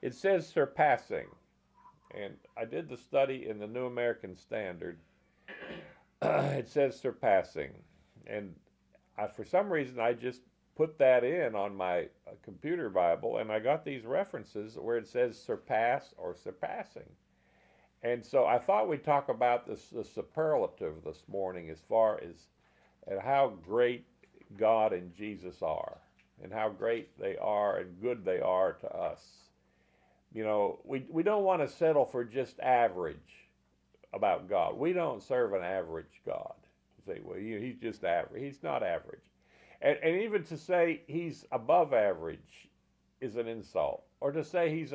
It says surpassing, and I did the study in the New American Standard. It says surpassing, and for some reason I just put that in on my computer Bible, and I got these references where it says surpass or surpassing. And so I thought we'd talk about the superlative this morning as far as and how great God and Jesus are, and how great they are and good they are to us. You know, we don't want to settle for just average about God. We don't serve an average God. You say, well, he's just average. He's not average. And even to say he's above average is an insult. Or to say he's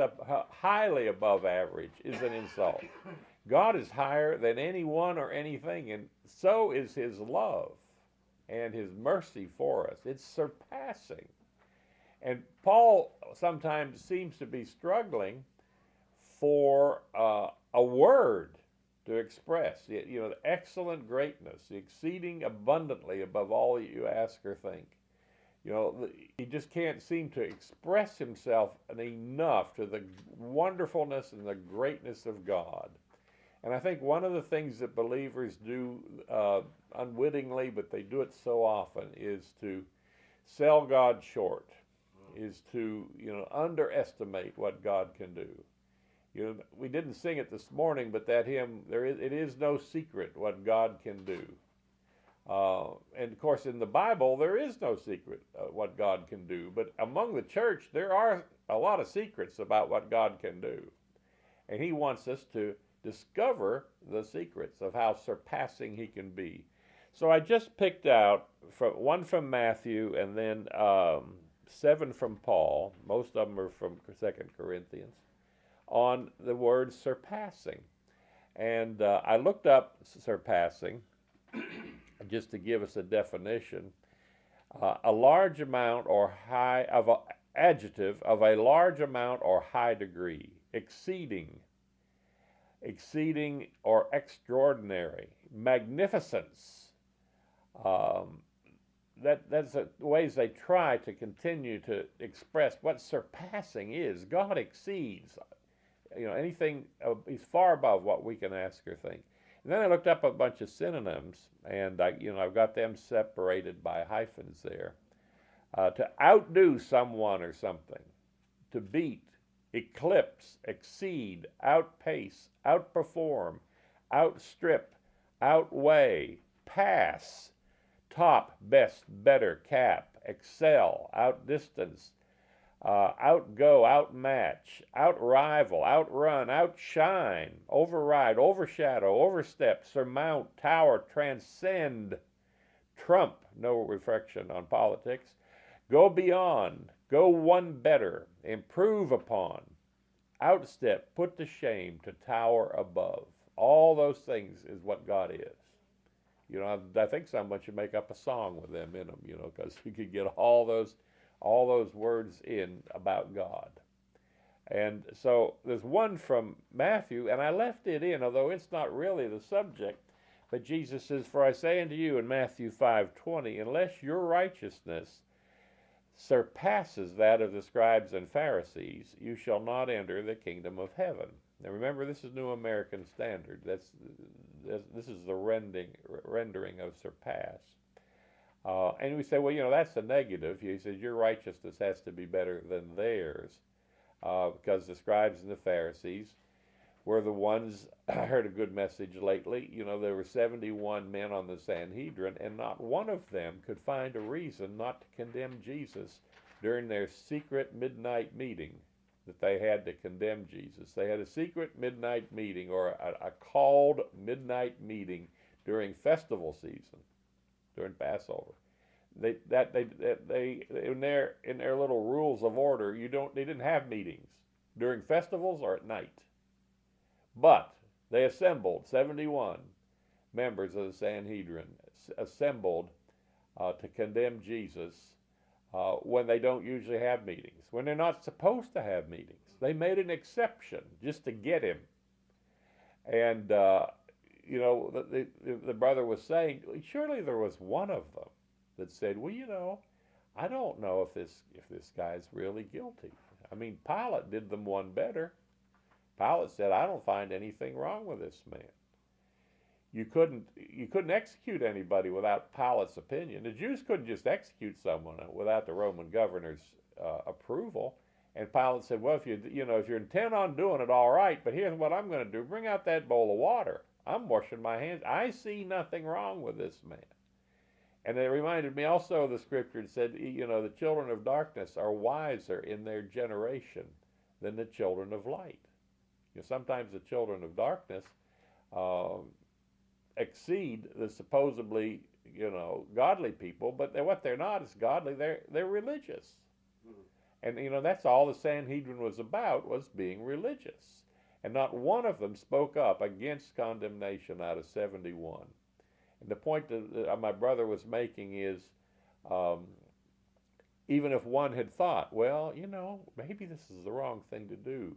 highly above average is an insult. God is higher than anyone or anything, and so is his love and his mercy for us. It's surpassing. And Paul sometimes seems to be struggling for a word to express, the excellent greatness, the exceeding abundantly above all that you ask or think. He just can't seem to express himself enough to the wonderfulness and the greatness of God. And I think one of the things that believers do unwittingly, but they do it so often, is to sell God short, is to underestimate what God can do. We didn't sing it this morning, but that hymn, it is no secret what God can do. And of course, in the Bible, there is no secret what God can do. But among the church, there are a lot of secrets about what God can do. And he wants us to discover the secrets of how surpassing he can be. So I just picked out one from Matthew and then 7 from Paul. Most of them are from 2 Corinthians on the word surpassing. And I looked up surpassing just to give us a definition. A large amount or high of an adjective of a large amount or high degree, exceeding or extraordinary, magnificence. That's the ways they try to continue to express what surpassing is. God exceeds, anything. He's far above what we can ask or think. And then I looked up a bunch of synonyms, and I've got them separated by hyphens there. To outdo someone or something, to beat, eclipse, exceed, outpace, outperform, outstrip, outweigh, pass, top, best, better, cap, excel, outdistance, outgo, outmatch, outrival, outrun, outshine, override, overshadow, overstep, surmount, tower, transcend, trump, no reflection on politics, go beyond, go one better, improve upon, outstep, put to shame, to tower above. All those things is what God is. I think someone should make up a song with them in them, because you could get all those words in about God. And so there's one from Matthew, and I left it in, although it's not really the subject. But Jesus says, "For I say unto you," in Matthew 5:20, "unless your righteousness surpasses that of the scribes and Pharisees, you shall not enter the kingdom of heaven." Now remember, this is New American Standard. This is the rendering of surpass. And we say, well, that's a negative. He says your righteousness has to be better than theirs, because the scribes and the Pharisees were the ones. I heard a good message lately. There were 71 men on the Sanhedrin, and not one of them could find a reason not to condemn Jesus during their secret midnight meeting that they had to condemn Jesus. They had a secret midnight meeting, or a called midnight meeting during festival season, during Passover. They in their little rules of order, they didn't have meetings during festivals or at night. But they assembled 71 members of the Sanhedrin, assembled to condemn Jesus when they don't usually have meetings, when they're not supposed to have meetings. They made an exception just to get him. And the brother was saying, surely there was one of them that said, well, I don't know if this guy's really guilty. I mean, Pilate did them one better. Pilate said, I don't find anything wrong with this man. You couldn't execute anybody without Pilate's opinion. The Jews couldn't just execute someone without the Roman governor's approval. And Pilate said, well, if you're intent on doing it, all right, but here's what I'm going to do. Bring out that bowl of water. I'm washing my hands. I see nothing wrong with this man. And it reminded me also of the scripture that said, the children of darkness are wiser in their generation than the children of light. Sometimes the children of darkness exceed the supposedly, godly people, but what they're not is godly. They're religious. And, that's all the Sanhedrin was about, was being religious. And not one of them spoke up against condemnation out of 71. And the point that my brother was making is, even if one had thought, well, maybe this is the wrong thing to do,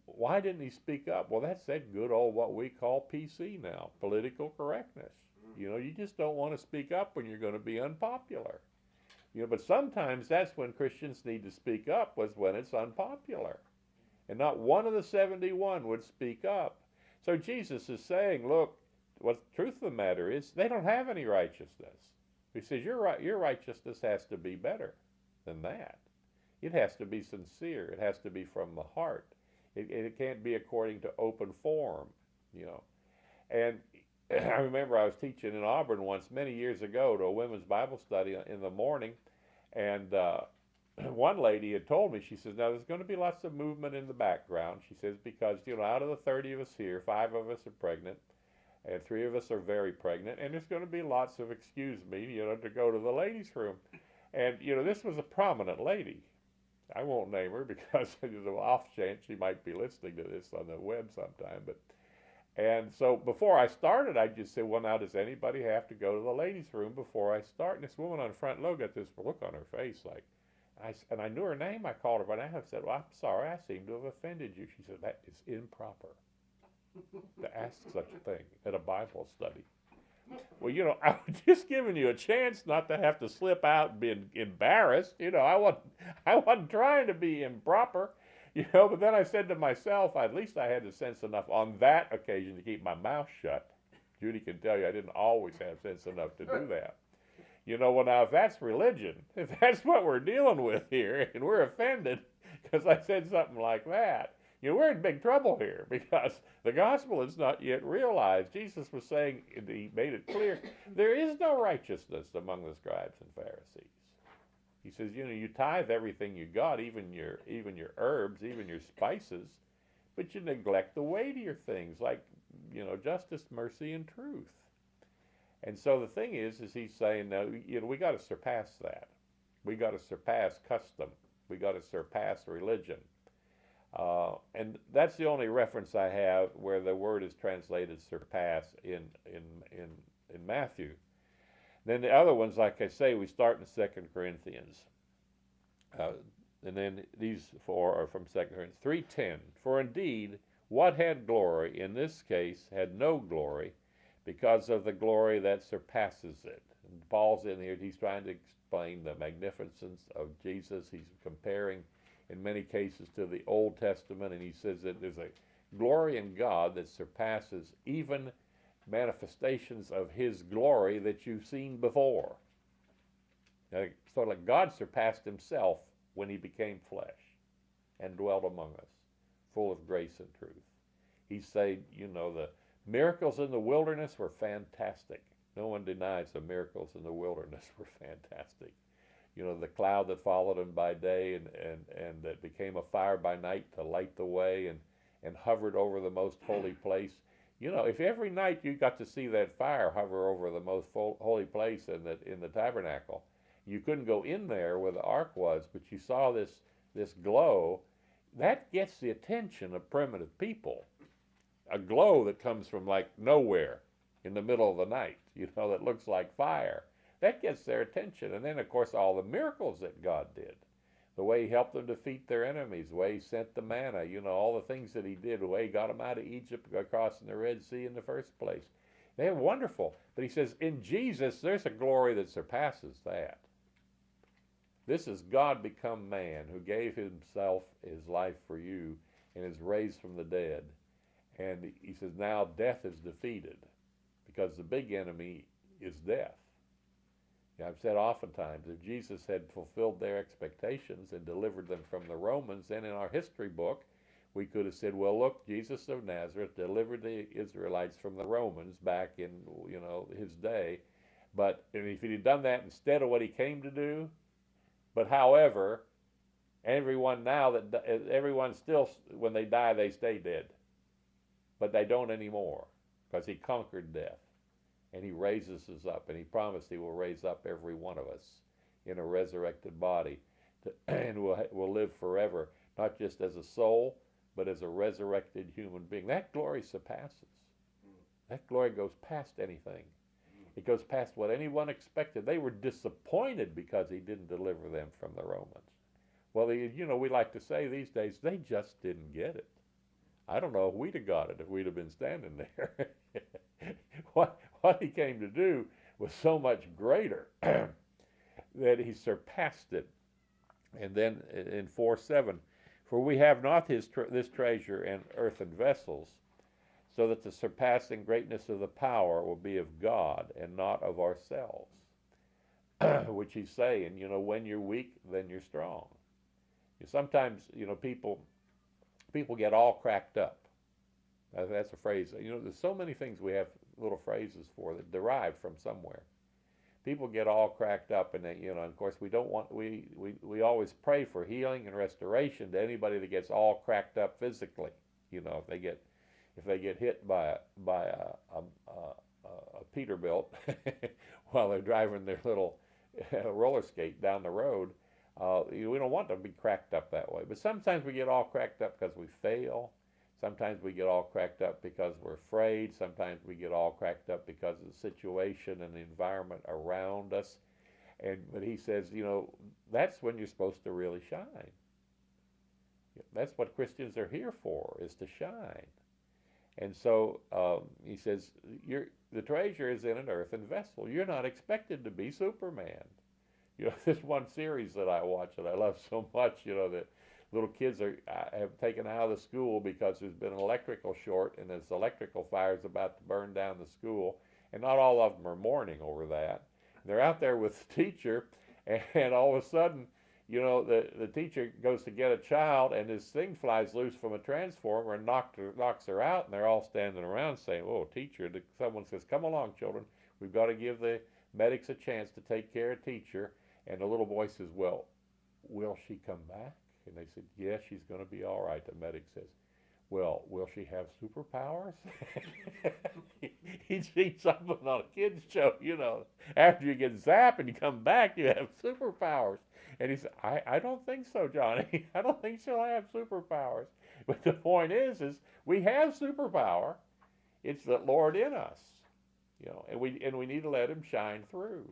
why didn't he speak up? Well, that's that good old what we call PC now, political correctness. You just don't want to speak up when you're going to be unpopular. But sometimes that's when Christians need to speak up, was when it's unpopular. And not one of the 71 would speak up. So Jesus is saying, look, what the truth of the matter is, they don't have any righteousness. He says, your righteousness has to be better than that. It has to be sincere. It has to be from the heart. It can't be according to open form, And I remember I was teaching in Auburn once many years ago to a women's Bible study in the morning, and one lady had told me, she says, now there's going to be lots of movement in the background. She says, because, out of the 30 of us here, 5 of us are pregnant, and 3 of us are very pregnant, and there's going to be lots of, excuse me, to go to the ladies' room. And, this was a prominent lady. I won't name her because there's an off chance she might be listening to this on the web sometime. And so before I started, I just said, well, now does anybody have to go to the ladies' room before I start? And this woman on the front row got this look on her face like, and I knew her name. I called her by name. I said, well, I'm sorry, I seem to have offended you. She said, that is improper to ask such a thing at a Bible study. Well, I was just giving you a chance not to have to slip out and be embarrassed. I wasn't trying to be improper, but then I said to myself, at least I had the sense enough on that occasion to keep my mouth shut. Judy can tell you I didn't always have sense enough to do that. Well, now if that's religion, if that's what we're dealing with here, and we're offended because I said something like that, we're in big trouble here because the gospel is not yet realized. Jesus was saying, he made it clear, there is no righteousness among the scribes and Pharisees. He says, you tithe everything you got, even your herbs, even your spices, but you neglect the weightier things like, justice, mercy, and truth. And so the thing is he's saying, no, we got to surpass that. We got to surpass custom. We got to surpass religion. And that's the only reference I have where the word is translated surpass in Matthew. Then the other ones, like I say, we start in 2 Corinthians. And then these 4 are from 2 Corinthians 3:10. For indeed, what had glory, in this case, had no glory, because of the glory that surpasses it. And Paul's in here, he's trying to explain the magnificence of Jesus. He's comparing in many cases to the Old Testament, and he says that there's a glory in God that surpasses even manifestations of his glory that you've seen before. Sort of like God surpassed himself when he became flesh and dwelt among us, full of grace and truth. He said, the miracles in the wilderness were fantastic. No one denies the miracles in the wilderness were fantastic. The cloud that followed him by day and that became a fire by night to light the way and hovered over the most holy place. If every night you got to see that fire hover over the most holy place in the tabernacle, you couldn't go in there where the ark was, but you saw this glow, that gets the attention of primitive people. A glow that comes from like nowhere in the middle of the night, that looks like fire. That gets their attention. And then, of course, all the miracles that God did. The way he helped them defeat their enemies, the way he sent the manna, all the things that he did, the way he got them out of Egypt, crossing the Red Sea in the first place. They're wonderful. But he says, in Jesus, there's a glory that surpasses that. This is God become man who gave himself, his life for you, and is raised from the dead. And he says, now death is defeated because the big enemy is death. I've said oftentimes, if Jesus had fulfilled their expectations and delivered them from the Romans, then in our history book, we could have said, well, look, Jesus of Nazareth delivered the Israelites from the Romans back in, his day. But if he'd done that instead of what he came to do, but however, everyone still, when they die, they stay dead. But they don't anymore because he conquered death. And he raises us up, and he promised he will raise up every one of us in a resurrected body, and we'll live forever, not just as a soul, but as a resurrected human being. That glory surpasses. That glory goes past anything. It goes past what anyone expected. They were disappointed because he didn't deliver them from the Romans. Well, we like to say these days, they just didn't get it. I don't know if we'd have got it if we'd have been standing there. What he came to do was so much greater that he surpassed it. And then in 4:7, for we have not this treasure in earthen vessels, so that the surpassing greatness of the power will be of God and not of ourselves. Which he's saying, when you're weak, then you're strong. Sometimes, people get all cracked up. That's a phrase. There's so many things we have little phrases for that derive from somewhere. People get all cracked up, and they, of course, we don't want. We always pray for healing and restoration to anybody that gets all cracked up physically. If they get hit by a Peterbilt while they're driving their little roller skate down the road, we don't want them to be cracked up that way. But sometimes we get all cracked up because we fail. Sometimes we get all cracked up because we're afraid. Sometimes we get all cracked up because of the situation and the environment around us. But he says, that's when you're supposed to really shine. That's what Christians are here for, is to shine. And so he says, the treasure is in an earthen vessel. You're not expected to be Superman. This one series that I watch that I love so much, that little kids have taken out of the school because there's been an electrical short and this electrical fire is about to burn down the school, and not all of them are mourning over that. They're out there with the teacher, and all of a sudden, the teacher goes to get a child, and this thing flies loose from a transformer and knocks her out, and they're all standing around saying, "Oh, teacher!" Someone says, "Come along, children. We've got to give the medics a chance to take care of teacher." And the little boy says, "Well, will she come back?" And they said, "Yes, she's going to be all right." The medic says, "Well, will she have superpowers?" He'd seen something on a kid's show, after you get zapped and you come back, you have superpowers. And he said, I don't think so, Johnny. I don't think she'll have superpowers. But the point is we have superpower. It's the Lord in us, and we need to let him shine through.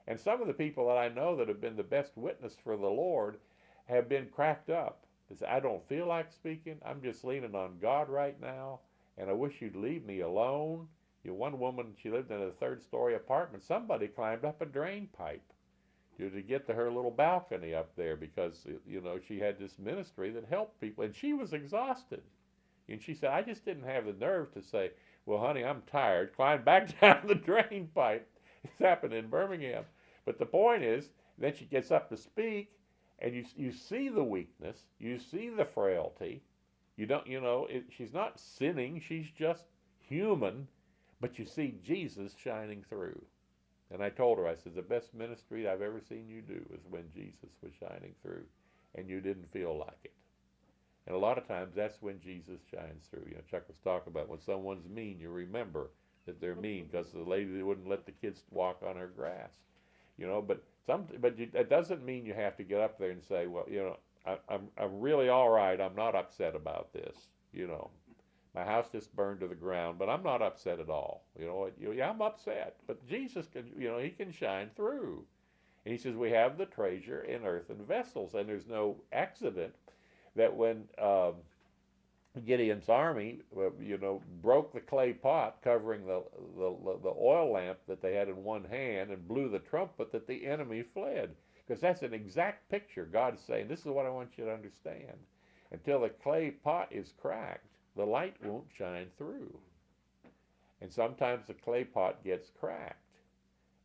And some of the people that I know that have been the best witness for the Lord have been cracked up. They say, "I don't feel like speaking. I'm just leaning on God right now, and I wish you'd leave me alone." One woman, she lived in a third-story apartment. Somebody climbed up a drain pipe to get to her little balcony up there because, she had this ministry that helped people, and she was exhausted. And she said, "I just didn't have the nerve to say, 'Well, honey, I'm tired. Climb back down the drain pipe.'" It's happened in Birmingham. But the point is, then she gets up to speak, and you see the weakness, you see the frailty. You don't, she's not sinning, she's just human, but you see Jesus shining through. And I told her, I said, the best ministry I've ever seen you do is when Jesus was shining through, and you didn't feel like it. And a lot of times, that's when Jesus shines through. Chuck was talking about when someone's mean, you remember that they're mean because the lady that wouldn't let the kids walk on her grass. But it doesn't mean you have to get up there and say, "Well, I'm really all right. I'm not upset about this. My house just burned to the ground, but I'm not upset at all. Yeah, I'm upset, but Jesus can, he can shine through." And he says we have the treasure in earthen vessels, and there's no accident that when Gideon's army, broke the clay pot covering the oil lamp that they had in one hand and blew the trumpet, that the enemy fled. Because that's an exact picture. God is saying, this is what I want you to understand. Until the clay pot is cracked, the light won't shine through. And sometimes the clay pot gets cracked,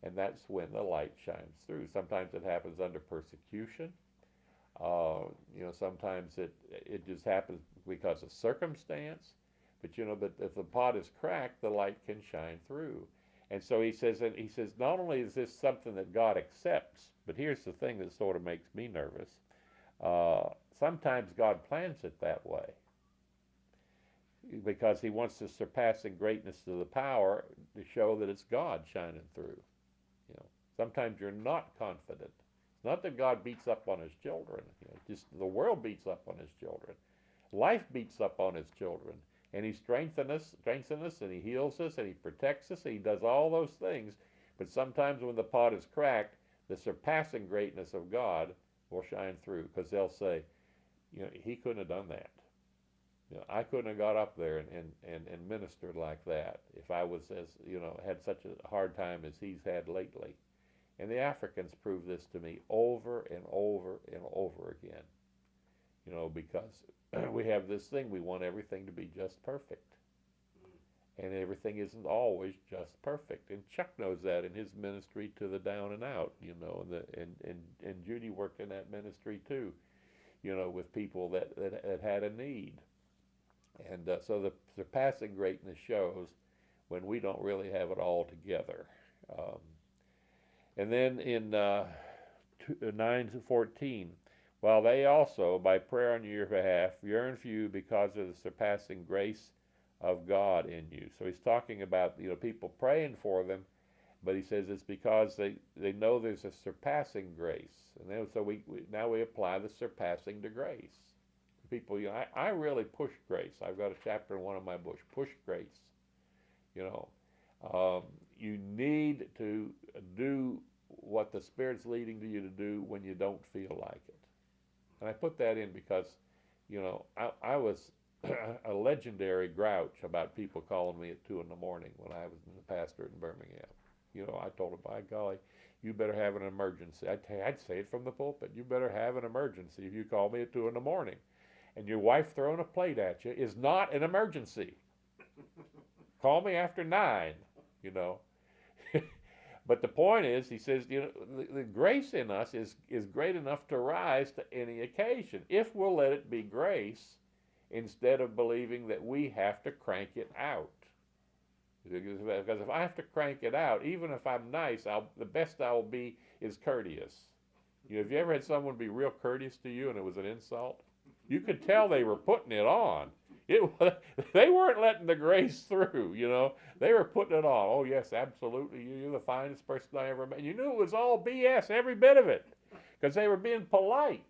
and that's when the light shines through. Sometimes it happens under persecution. Sometimes it just happens because of circumstance. But but if the pot is cracked, the light can shine through. And so he says, not only is this something that God accepts, but here's the thing that sort of makes me nervous. Sometimes God plans it that way because he wants the surpassing greatness of the power to show that it's God shining through. Sometimes you're not confident. It's not that God beats up on his children. Just the world beats up on his children. Life beats up on his children. And he strengthens us, and he heals us, and he protects us, and he does all those things. But sometimes when the pot is cracked, the surpassing greatness of God will shine through, because they'll say, he couldn't have done that. I couldn't have got up there and ministered like that if I was had such a hard time as he's had lately. And the Africans prove this to me over and over and over again. Because we have this thing, we want everything to be just perfect. And everything isn't always just perfect. And Chuck knows that in his ministry to the down and out, and Judy worked in that ministry too, with people that had a need. And so the surpassing greatness shows when we don't really have it all together. And then in 9-14, while they also, by prayer on your behalf, yearn for you because of the surpassing grace of God in you. So he's talking about people praying for them, but he says it's because they know there's a surpassing grace. And then, so now we apply the surpassing to grace. People, I really push grace. I've got a chapter in one of my books, push grace. You need to do what the Spirit's leading to you to do when you don't feel like it. And I put that in because, I was a legendary grouch about people calling me at 2 in the morning when I was the pastor in Birmingham. I told them, by golly, you better have an emergency. I'd say it from the pulpit. You better have an emergency if you call me at 2 in the morning. And your wife throwing a plate at you is not an emergency. Call me after 9, But the point is, he says, the grace in us is great enough to rise to any occasion, if we'll let it be grace instead of believing that we have to crank it out. Because if I have to crank it out, even if I'm nice, the best I will be is courteous. Have you ever had someone be real courteous to you and it was an insult? You could tell they were putting it on. They weren't letting the grace through, They were putting it on. Oh, yes, absolutely. You're the finest person I ever met. You knew it was all BS, every bit of it, because they were being polite,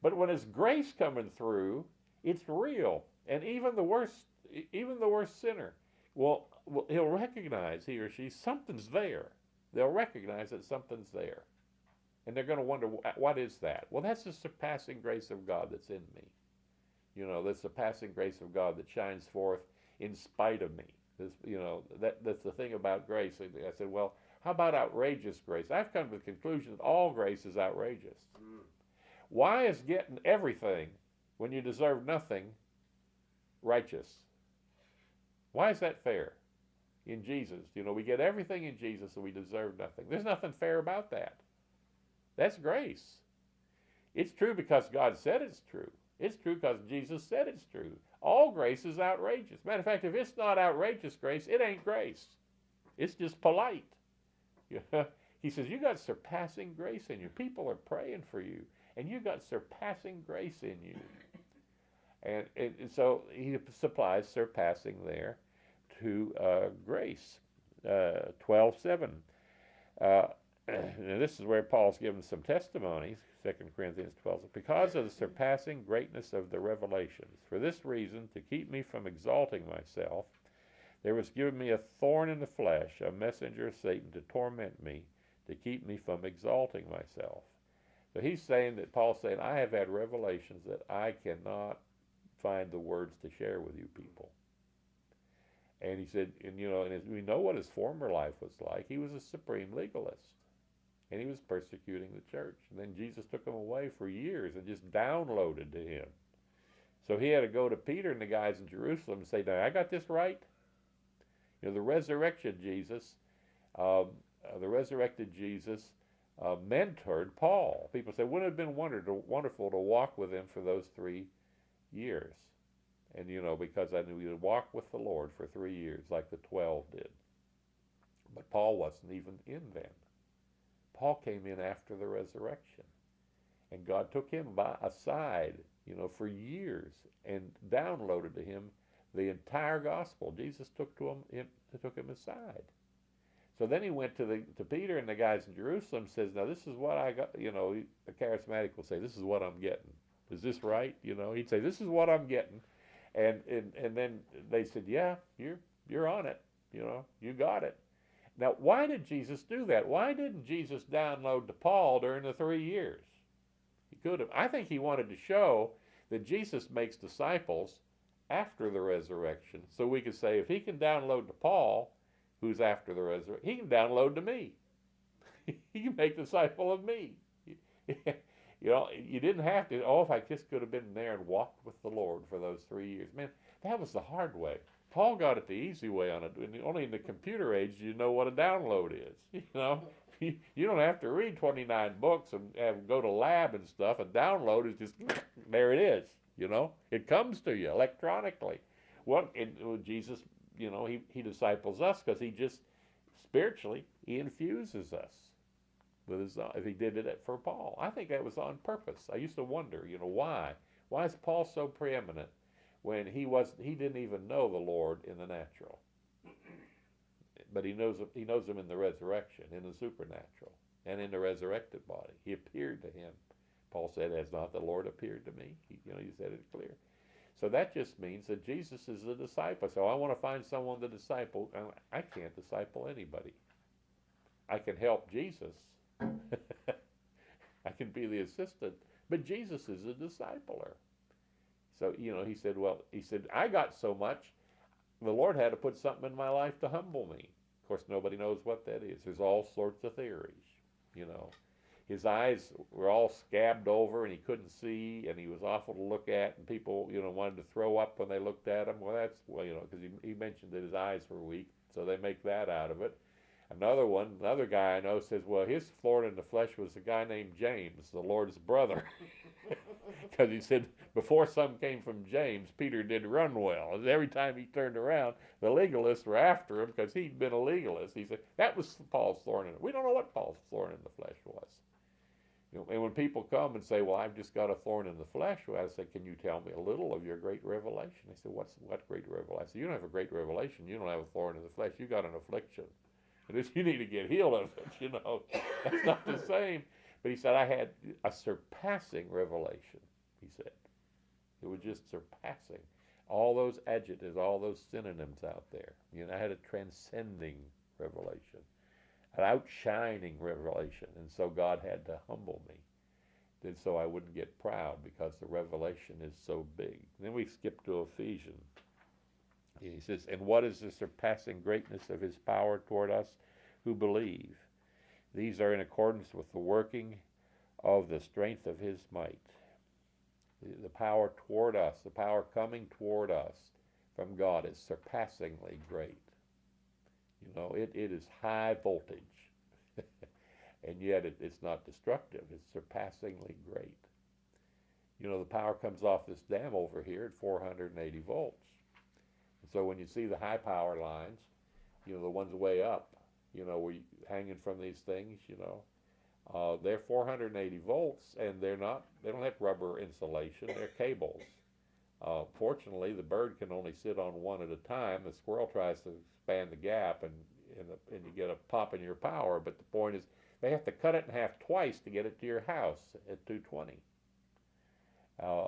But when it's grace coming through, it's real. And even the worst sinner, he'll recognize, he or she, something's there. They'll recognize that something's there. And they're going to wonder, what is that? Well, that's the surpassing grace of God that's in me. The surpassing grace of God that shines forth in spite of me. That's the thing about grace. I said, well, how about outrageous grace? I've come to the conclusion that all grace is outrageous. Why is getting everything when you deserve nothing righteous? Why is that fair? In Jesus, we get everything in Jesus and we deserve nothing. There's nothing fair about that. That's grace. It's true because God said it's true. It's true because Jesus said it's true. All grace is outrageous. Matter of fact, if it's not outrageous grace, it ain't grace. It's just polite. He says, you got surpassing grace in you. People are praying for you, and you got surpassing grace in you. And so he supplies surpassing there to grace. 12:7. And this is where Paul's given some testimonies, 2 Corinthians 12. Because of the surpassing greatness of the revelations, for this reason, to keep me from exalting myself, there was given me a thorn in the flesh, a messenger of Satan to torment me, to keep me from exalting myself. So Paul's saying, I have had revelations that I cannot find the words to share with you people. And he said, and we know what his former life was like. He was a supreme legalist. and he was persecuting the church. And then Jesus took him away for years and just downloaded to him. So he had to go to Peter and the guys in Jerusalem and say, "Now I got this right." The resurrection Jesus, the resurrected Jesus mentored Paul. People say, wouldn't it have been wonderful to walk with him for those 3 years? And, because I knew he'd walk with the Lord for 3 years like the 12 did. But Paul wasn't even in then. Paul came in after the resurrection. And God took him aside, for years and downloaded to him the entire gospel. Jesus took him aside. So then he went to Peter and the guys in Jerusalem and says, now this is what I got, the charismatic will say, this is what I'm getting. Is this right? He'd say, this is what I'm getting. And then they said, yeah, you're on it. You got it. Now, why did Jesus do that? Why didn't Jesus download to Paul during the 3 years? He could have. I think he wanted to show that Jesus makes disciples after the resurrection. So we could say, if he can download to Paul, who's after the resurrection, he can download to me. He can make a disciple of me. You didn't have to, if I just could have been there and walked with the Lord for those 3 years. Man, that was the hard way. Paul got it the easy way on it. Only in the computer age do you know what a download is. You don't have to read 29 books and go to lab and stuff. A download is just, there it is. It comes to you electronically. Jesus, he disciples us because he just, spiritually, he infuses us with his, if he did it for Paul. I think that was on purpose. I used to wonder, why? Why is Paul so preeminent when he didn't even know the Lord in the natural? But he knows him in the resurrection, in the supernatural, and in the resurrected body. He appeared to him. Paul said, has not the Lord appeared to me? He said it clear. So that just means that Jesus is a disciple. So I want to find someone to disciple. I can't disciple anybody. I can help Jesus. I can be the assistant. But Jesus is a discipler. So, he said, I got so much, the Lord had to put something in my life to humble me. Of course, nobody knows what that is. There's all sorts of theories, His eyes were all scabbed over and he couldn't see and he was awful to look at and people, wanted to throw up when they looked at him. Because he mentioned that his eyes were weak, so they make that out of it. Another guy I know says, well, his thorn in the flesh was a guy named James, the Lord's brother. Because he said, before some came from James, Peter did run well. And every time he turned around, the legalists were after him because he'd been a legalist. He said, that was Paul's thorn in it. We don't know what Paul's thorn in the flesh was. And when people come and say, well, I've just got a thorn in the flesh, well, I say, can you tell me a little of your great revelation? They said, what great revelation? I said, you don't have a great revelation. You don't have a thorn in the flesh. You got an affliction. And you need to get healed of it, That's not the same. But he said, I had a surpassing revelation, he said. It was just surpassing. All those adjectives, all those synonyms out there. I had a transcending revelation, an outshining revelation. And so God had to humble me. And so I wouldn't get proud because the revelation is so big. And then we skip to Ephesians. He says, and what is the surpassing greatness of his power toward us who believe? These are in accordance with the working of the strength of his might. The power toward us, the power coming toward us from God is surpassingly great. It is high voltage. And yet it's not destructive. It's surpassingly great. The power comes off this dam over here at 480 volts. So when you see the high power lines, the ones way up, where you hanging from these things, they're 480 volts, and they don't have rubber insulation. They're cables. Fortunately, the bird can only sit on one at a time. The squirrel tries to span the gap, and you get a pop in your power. But the point is, they have to cut it in half twice to get it to your house at 220.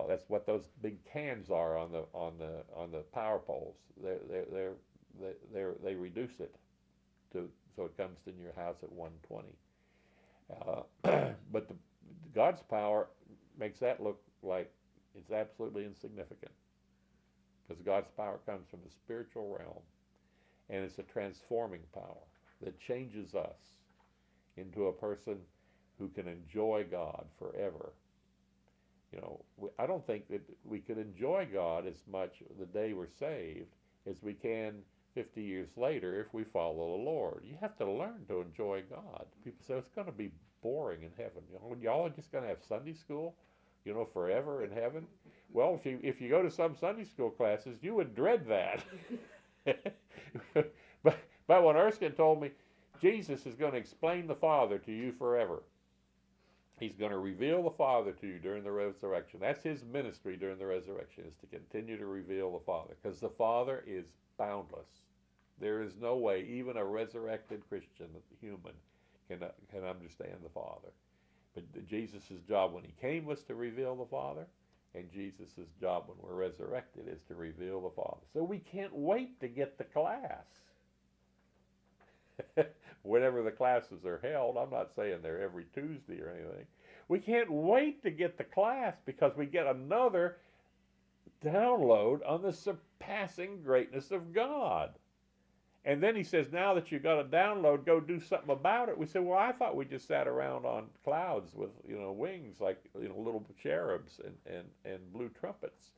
That's what those big cans are on the power poles. They reduce it so it comes in your house at 120. But God's power makes that look like it's absolutely insignificant, because God's power comes from the spiritual realm, and it's a transforming power that changes us into a person who can enjoy God forever. You know, I don't think that we could enjoy God as much the day we're saved as we can 50 years later if we follow the Lord. You have to learn to enjoy God. People say it's going to be boring in heaven. You know, y'all are just going to have Sunday school, you know, forever in heaven. Well, if you go to some Sunday school classes, you would dread that. but when Erskine told me, Jesus is going to explain the Father to you forever. He's going to reveal the Father to you during the resurrection. That's his ministry during the resurrection, is to continue to reveal the Father, because the Father is boundless. There is no way even a resurrected Christian, human, can understand the Father. But Jesus' job when he came was to reveal the Father, and Jesus' job when we're resurrected is to reveal the Father. So we can't wait to get the class. Whenever the classes are held, I'm not saying they're every Tuesday or anything. We can't wait to get the class because we get another download on the surpassing greatness of God. And then he says, now that you got a download, go do something about it. We say, well, I thought we just sat around on clouds with, you know, wings like, you know, little cherubs and blue trumpets.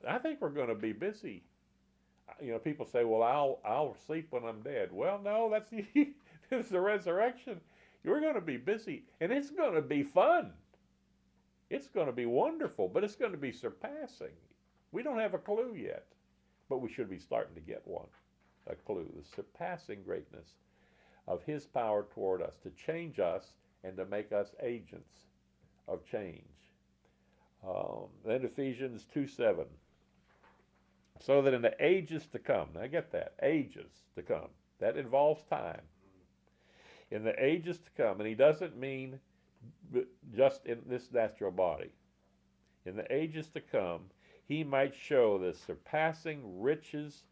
I think we're going to be busy. You know, people say, well, I'll sleep when I'm dead. Well, no, that's this is the resurrection. You're going to be busy, and it's going to be fun. It's going to be wonderful, but it's going to be surpassing. We don't have a clue yet, but we should be starting to get one, a clue, the surpassing greatness of his power toward us to change us and to make us agents of change. Then Ephesians 2:7. So that in the ages to come, now get that, ages to come, that involves time. In the ages to come, and he doesn't mean just in this natural body. In the ages to come, he might show the surpassing riches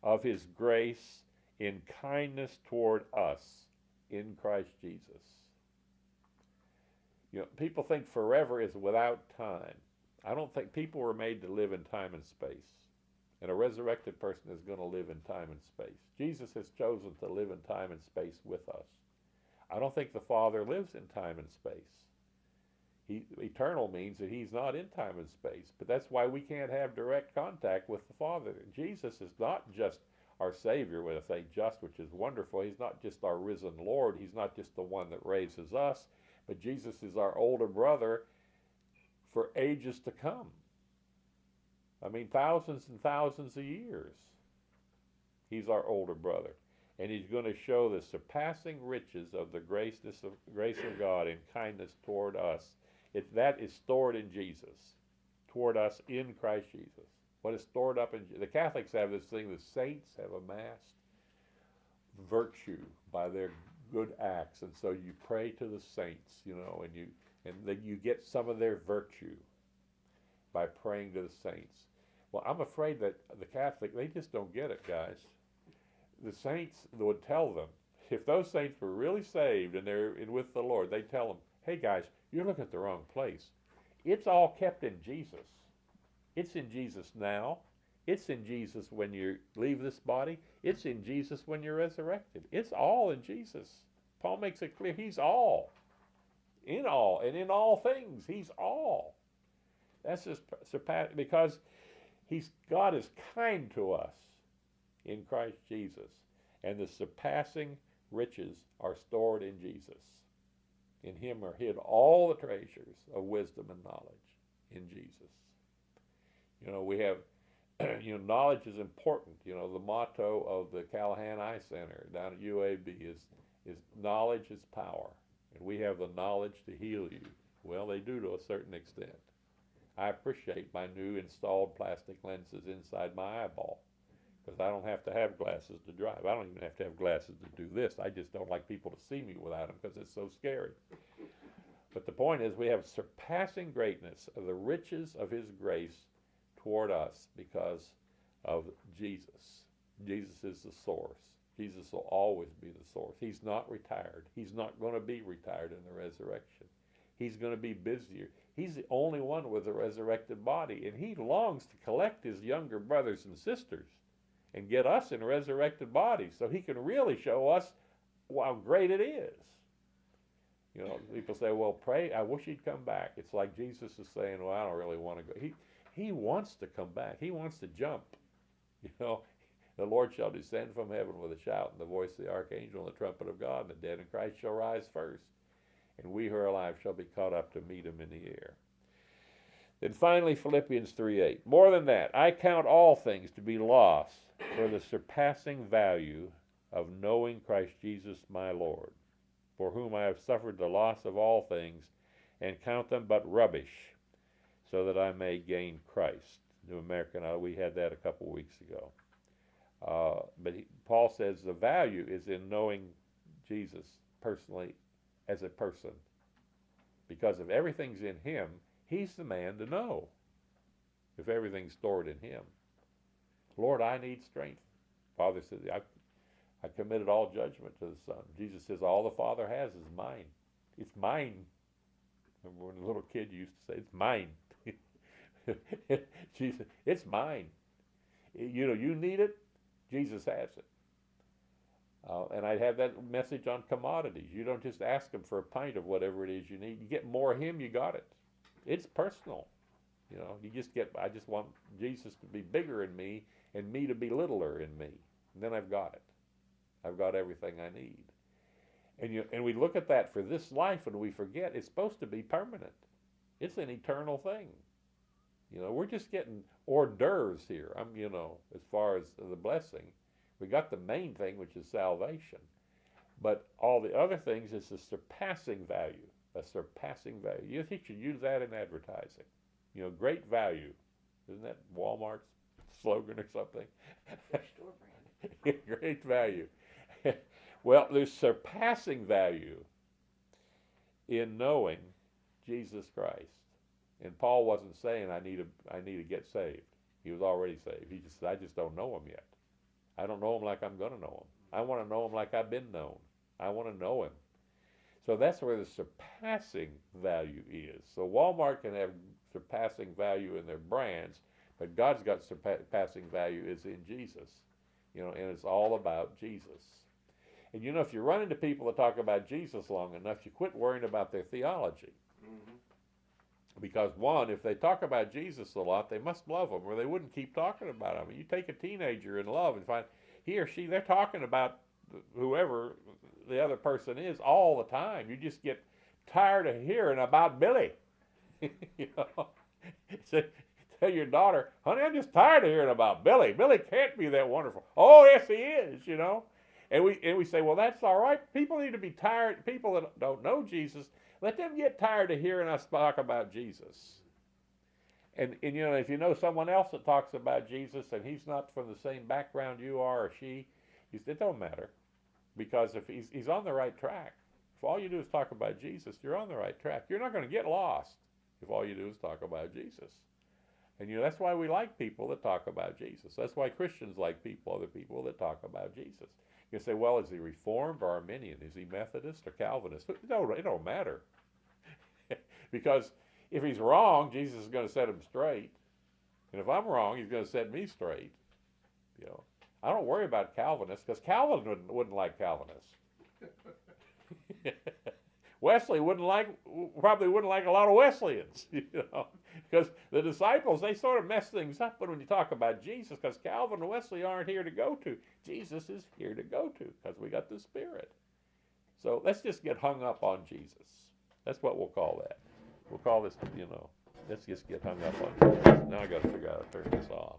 of his grace in kindness toward us in Christ Jesus. You know, people think forever is without time. I don't think people were made to live in time and space. And a resurrected person is going to live in time and space. Jesus has chosen to live in time and space with us. I don't think the Father lives in time and space. Eternal means that he's not in time and space. But that's why we can't have direct contact with the Father. Jesus is not just our Savior, when I say just, which is wonderful. He's not just our risen Lord. He's not just the one that raises us. But Jesus is our older brother for ages to come. I mean, thousands and thousands of years. He's our older brother. And he's going to show the surpassing riches of the grace of God in kindness toward us. That is stored in Jesus, toward us in Christ Jesus. What is stored up in the Catholics have this thing, the saints have amassed virtue by their good acts. And so you pray to the saints, you know, and then you get some of their virtue by praying to the saints. Well, I'm afraid that the Catholic, they just don't get it, guys. The saints would tell them, if those saints were really saved and they're with the Lord, they'd tell them, hey guys, you're looking at the wrong place. It's all kept in Jesus. It's in Jesus now. It's in Jesus when you leave this body. It's in Jesus when you're resurrected. It's all in Jesus. Paul makes it clear, he's all. In all, and in all things, he's all. That's just surpassing, because God is kind to us in Christ Jesus, and the surpassing riches are stored in Jesus. In him are hid all the treasures of wisdom and knowledge in Jesus. You know, we have, you know, knowledge is important. You know, the motto of the Callahan Eye Center down at UAB is knowledge is power, and we have the knowledge to heal you. Well, they do to a certain extent. I appreciate my new installed plastic lenses inside my eyeball, because I don't have to have glasses to drive. I don't even have to have glasses to do this. I just don't like people to see me without them because it's so scary. But the point is, we have surpassing greatness of the riches of his grace toward us because of Jesus. Jesus is the source. Jesus will always be the source. He's not retired. He's not going to be retired in the resurrection. He's going to be busier. He's the only one with a resurrected body, and he longs to collect his younger brothers and sisters and get us in resurrected bodies so he can really show us how great it is. You know, people say, well, pray, I wish he'd come back. It's like Jesus is saying, well, I don't really want to go. He wants to come back. He wants to jump. You know, the Lord shall descend from heaven with a shout, and the voice of the archangel, and the trumpet of God, and the dead in Christ shall rise first. And we who are alive shall be caught up to meet him in the air. Then finally, Philippians 3:8. More than that, I count all things to be loss for the surpassing value of knowing Christ Jesus my Lord, for whom I have suffered the loss of all things, and count them but rubbish, so that I may gain Christ. New American, we had that a couple weeks ago. But Paul says the value is in knowing Jesus personally as a person. Because if everything's in him, he's the man to know. If everything's stored in him. Lord, I need strength. Father says, I committed all judgment to the Son. Jesus says, all the Father has is mine. It's mine. Remember when a little kid used to say, it's mine. Jesus, it's mine. You know, you need it, Jesus has it. And I'd have that message on commodities. You don't just ask him for a pint of whatever it is you need. You get more of him, you got it. It's personal. You know, I just want Jesus to be bigger in me and me to be littler in me. And then I've got it. I've got everything I need. And we look at that for this life and we forget it's supposed to be permanent. It's an eternal thing. You know, we're just getting hors d'oeuvres here. You know, as far as the blessing. We got the main thing, which is salvation. But all the other things is a surpassing value. A surpassing value. You think you should use that in advertising. You know, great value. Isn't that Walmart's slogan or something? Store brand. Great value. Well, there's surpassing value in knowing Jesus Christ. And Paul wasn't saying I need to get saved. He was already saved. He just said, I just don't know him yet. I don't know him like I'm going to know him. I want to know him like I've been known. I want to know him. So that's where the surpassing value is. So Walmart can have surpassing value in their brands, but God's got surpassing value is in Jesus. You know, and it's all about Jesus. And you know, if you run into people that talk about Jesus long enough, you quit worrying about their theology. Mm-hmm. Because one, if they talk about Jesus a lot, they must love him, or they wouldn't keep talking about him. You take a teenager in love and find he or she, they're talking about whoever the other person is all the time. You just get tired of hearing about Billy. You know? Tell your daughter, honey, I'm just tired of hearing about Billy. Billy can't be that wonderful. Oh, yes, he is, you know. And we say, well, that's all right. People need to be tired. People that don't know Jesus, let them get tired of hearing us talk about Jesus. And you know, if you know someone else that talks about Jesus and he's not from the same background you are or she, it don't matter. Because if he's on the right track. If all you do is talk about Jesus, you're on the right track. You're not going to get lost if all you do is talk about Jesus. And you know, that's why we like people that talk about Jesus. That's why Christians like other people that talk about Jesus. You say, well, is he Reformed or Arminian? Is he Methodist or Calvinist? No, it don't matter. Because if he's wrong, Jesus is going to set him straight. And if I'm wrong, he's going to set me straight. You know, I don't worry about Calvinists because Calvin wouldn't like Calvinists. Wesley probably wouldn't like a lot of Wesleyans, you know, because the disciples, they sort of mess things up when you talk about Jesus, because Calvin and Wesley aren't here to go to. Jesus is here to go to, because we got the Spirit. So let's just get hung up on Jesus. That's what we'll call that. We'll call this, you know, let's just get hung up on Jesus. Now I got to figure out how to turn this off.